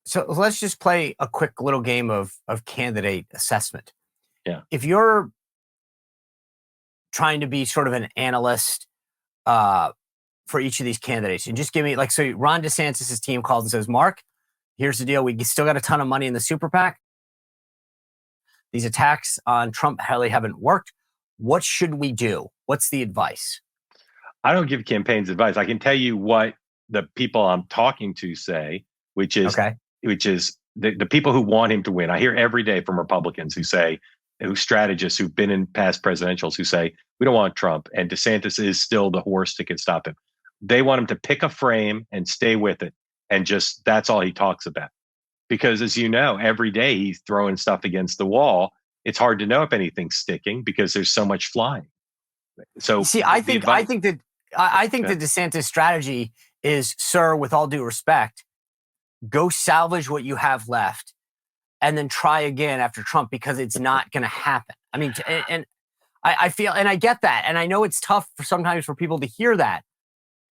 So let's just play a quick little game of candidate assessment. Yeah. If you're trying to be sort of an analyst for each of these candidates, and just give me so Ron DeSantis' team calls and says, Mark, here's the deal. We still got a ton of money in the super PAC. These attacks on Trump really haven't worked. What should we do? What's the advice? I don't give campaigns advice. I can tell you what the people I'm talking to say, which is the people who want him to win. I hear every day from Republicans who strategists who've been in past presidentials who say, we don't want Trump, and DeSantis is still the horse that can stop him. They want him to pick a frame and stay with it. And just, that's all he talks about. Because as you know, every day he's throwing stuff against the wall. It's hard to know if anything's sticking because there's so much flying. So see, I think the DeSantis strategy is, sir, with all due respect, go salvage what you have left and then try again after Trump, because it's not going to happen. I mean, and I feel, and I get that. And I know it's tough sometimes for people to hear that,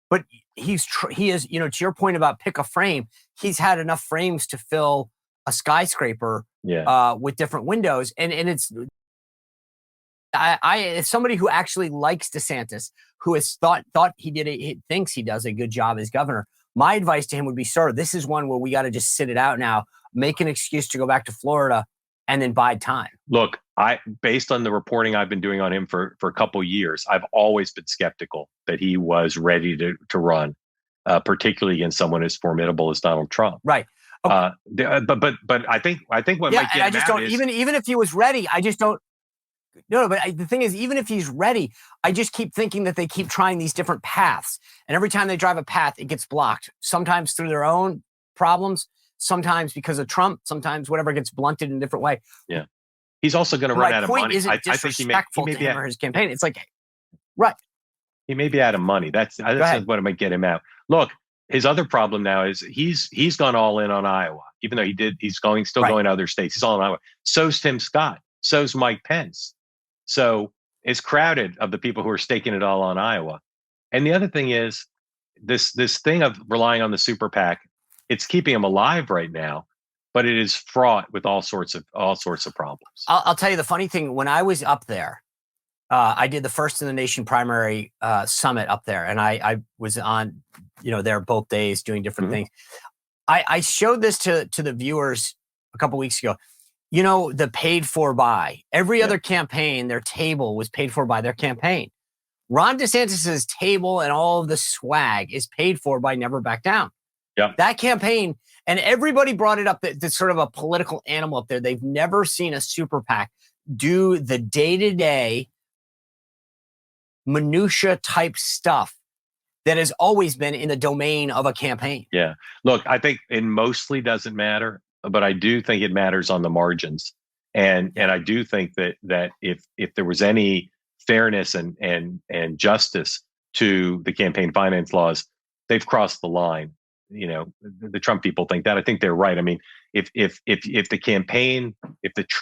but he is, to your point about pick a frame, he's had enough frames to fill a skyscraper with different windows. And it's, as somebody who actually likes DeSantis, who has thought he thinks he does a good job as governor, my advice to him would be, sir, this is one where we got to just sit it out now, make an excuse to go back to Florida, and then bide time. Look, based on the reporting I've been doing on him for a couple of years, I've always been skeptical that he was ready to run, particularly against someone as formidable as Donald Trump. Right. Okay. But I think what might get him out is, even if he was ready, I just don't. No, but the thing is, even if he's ready, I just keep thinking that they keep trying these different paths. And every time they drive a path, it gets blocked. Sometimes through their own problems, sometimes because of Trump, sometimes whatever gets blunted in a different way. Yeah. He's also going to run out of money. My point isn't disrespectful to him or his campaign. It's like, right. He may be out of money. That's what might get him out. Look, his other problem now is he's gone all in on Iowa, even though he's going to other states. He's all in Iowa. So's Tim Scott. So's Mike Pence. So it's crowded of the people who are staking it all on Iowa. And the other thing is this thing of relying on the super PAC, it's keeping him alive right now, but it is fraught with all sorts of problems. I'll tell you the funny thing. When I was up there, I did the First in the Nation primary summit up there, and I was on, there both days doing different things. I showed this to the viewers a couple weeks ago. The paid for by every other campaign, their table was paid for by their campaign. Ron DeSantis's table and all of the swag is paid for by Never Back Down. Yeah. That campaign, and everybody brought it up that's sort of a political animal up there. They've never seen a super PAC do the day-to-day minutia type stuff that has always been in the domain of a campaign. Yeah. Look, I think it mostly doesn't matter, but I do think it matters on the margins. And I do think that if there was any fairness and justice to the campaign finance laws, they've crossed the line. The Trump people think that. I think they're right. I mean, if the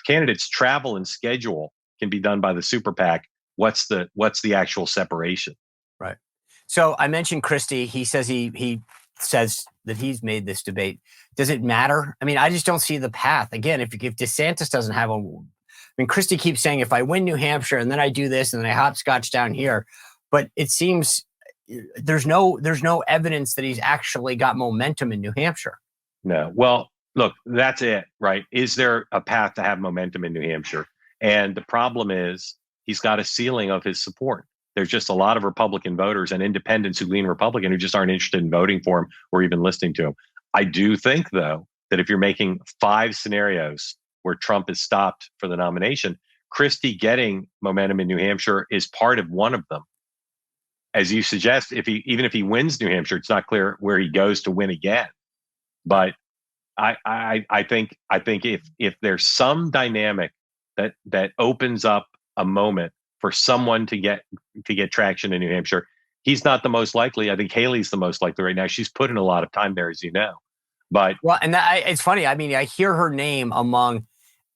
candidates' travel and schedule can be done by the super PAC, what's the actual separation? Right. So I mentioned Christie. He says he says that he's made this debate. Does it matter? I mean, I just don't see the path. Again, if DeSantis doesn't have Christie keeps saying, if I win New Hampshire and then I do this and then I hopscotch down here, but it seems there's no evidence that he's actually got momentum in New Hampshire. No. Well, look, that's it, right? Is there a path to have momentum in New Hampshire? And the problem is he's got a ceiling of his support. There's just a lot of Republican voters and independents who lean Republican who just aren't interested in voting for him or even listening to him. I do think, though, that if you're making 5 scenarios where Trump is stopped for the nomination, Christie getting momentum in New Hampshire is part of one of them. As you suggest, even if he wins New Hampshire, it's not clear where he goes to win again. But I think if there's some dynamic that opens up a moment for someone to get traction in New Hampshire, he's not the most likely. I think Haley's the most likely right now. She's put in a lot of time there, as you know. But it's funny. I mean, I hear her name among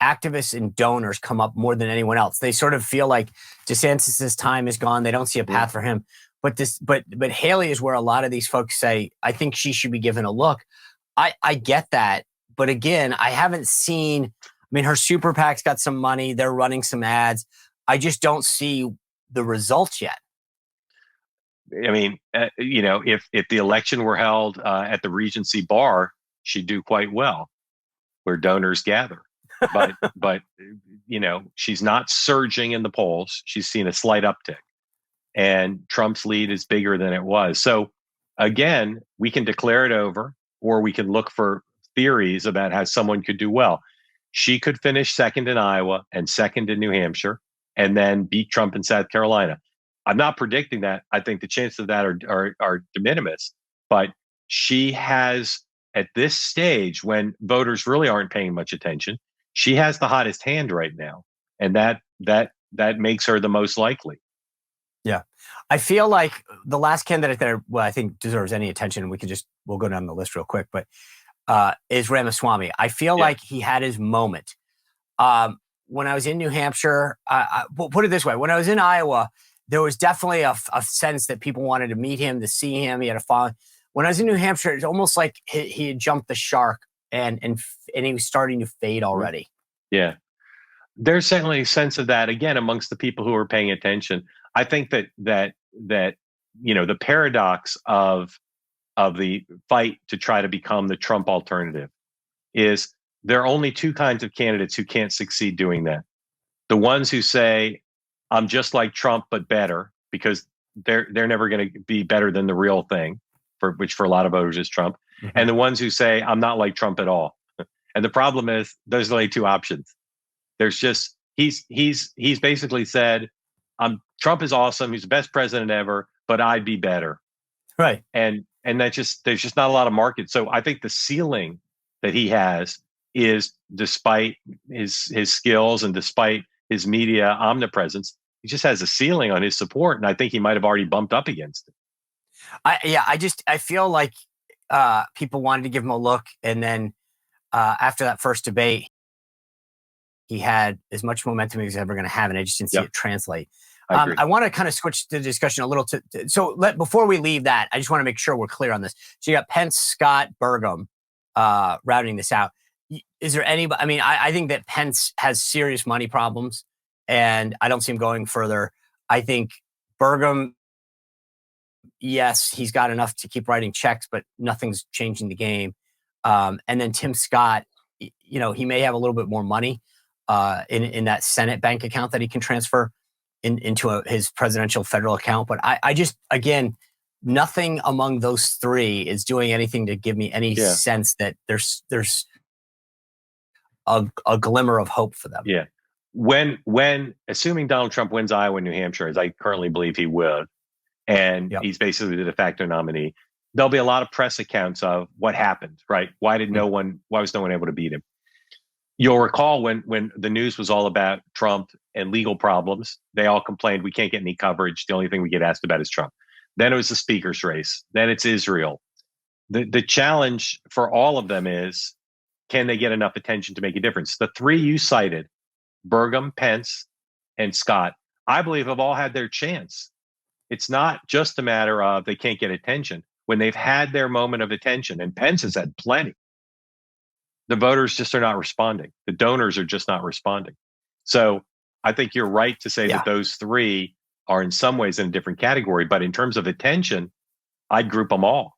activists and donors come up more than anyone else. They sort of feel like DeSantis' time is gone. They don't see a path for him. But Haley is where a lot of these folks say, I think she should be given a look. I get that, But again, I haven't seen. I mean, her super PAC's got some money. They're running some ads. I just don't see the results yet. I mean, if the election were held at the Regency Bar, she'd do quite well, where donors gather. But she's not surging in the polls. She's seen a slight uptick, and Trump's lead is bigger than it was. So again, we can declare it over, or we can look for theories about how someone could do well. She could finish second in Iowa and second in New Hampshire, and then beat Trump in South Carolina. I'm not predicting that. I think the chances of that are de minimis. But she has, at this stage, when voters really aren't paying much attention, she has the hottest hand right now, and that makes her the most likely. Yeah, I feel like the last candidate that I think deserves any attention, we'll go down the list real quick, but is Ramaswamy. I feel like he had his moment. When I was in New Hampshire, we'll put it this way: when I was in Iowa, there was definitely a sense that people wanted to meet him, to see him. He had a following. When I was in New Hampshire, it's almost like he had jumped the shark, and he was starting to fade already. Yeah, there's certainly a sense of that again amongst the people who are paying attention. I think that the paradox of the fight to try to become the Trump alternative is there are only two kinds of candidates who can't succeed doing that. The ones who say, I'm just like Trump, but better, because they're never going to be better than the real thing, which for a lot of voters is Trump. Mm-hmm. And the ones who say, I'm not like Trump at all. And the problem is there's only two options. There's just, he's basically said, Trump is awesome. He's the best president ever, but I'd be better. Right. And there's just not a lot of market. So I think the ceiling that he has is, despite his skills and despite his media omnipresence, he just has a ceiling on his support. And I think he might have already bumped up against it. I feel like people wanted to give him a look. And then after that first debate, he had as much momentum as he's ever going to have. And I just didn't see it translate. I want to kind of switch the discussion a little before we leave that, I just want to make sure we're clear on this. So you got Pence, Scott, Burgum rounding this out. Is there anybody? I mean, I think that Pence has serious money problems, and I don't see him going further. I think Burgum, yes, he's got enough to keep writing checks, but nothing's changing the game. And then Tim Scott, he may have a little bit more money in that Senate bank account that he can transfer into his presidential federal account. But I just, again, nothing among those three is doing anything to give me any sense that there's a glimmer of hope for them. Yeah. When assuming Donald Trump wins Iowa and New Hampshire, as I currently believe he will, and he's basically the de facto nominee, there'll be a lot of press accounts of what happened, right? Why was no one able to beat him? You'll recall when the news was all about Trump and legal problems, they all complained, we can't get any coverage. The only thing we get asked about is Trump. Then it was the speaker's race. Then it's Israel. The challenge for all of them is, can they get enough attention to make a difference? The three you cited, Burgum, Pence, and Scott, I believe have all had their chance. It's not just a matter of they can't get attention. When they've had their moment of attention, and Pence has had plenty, the voters just are not responding. The donors are just not responding. So I think you're right to say that those three are in some ways in a different category. But in terms of attention, I'd group them all.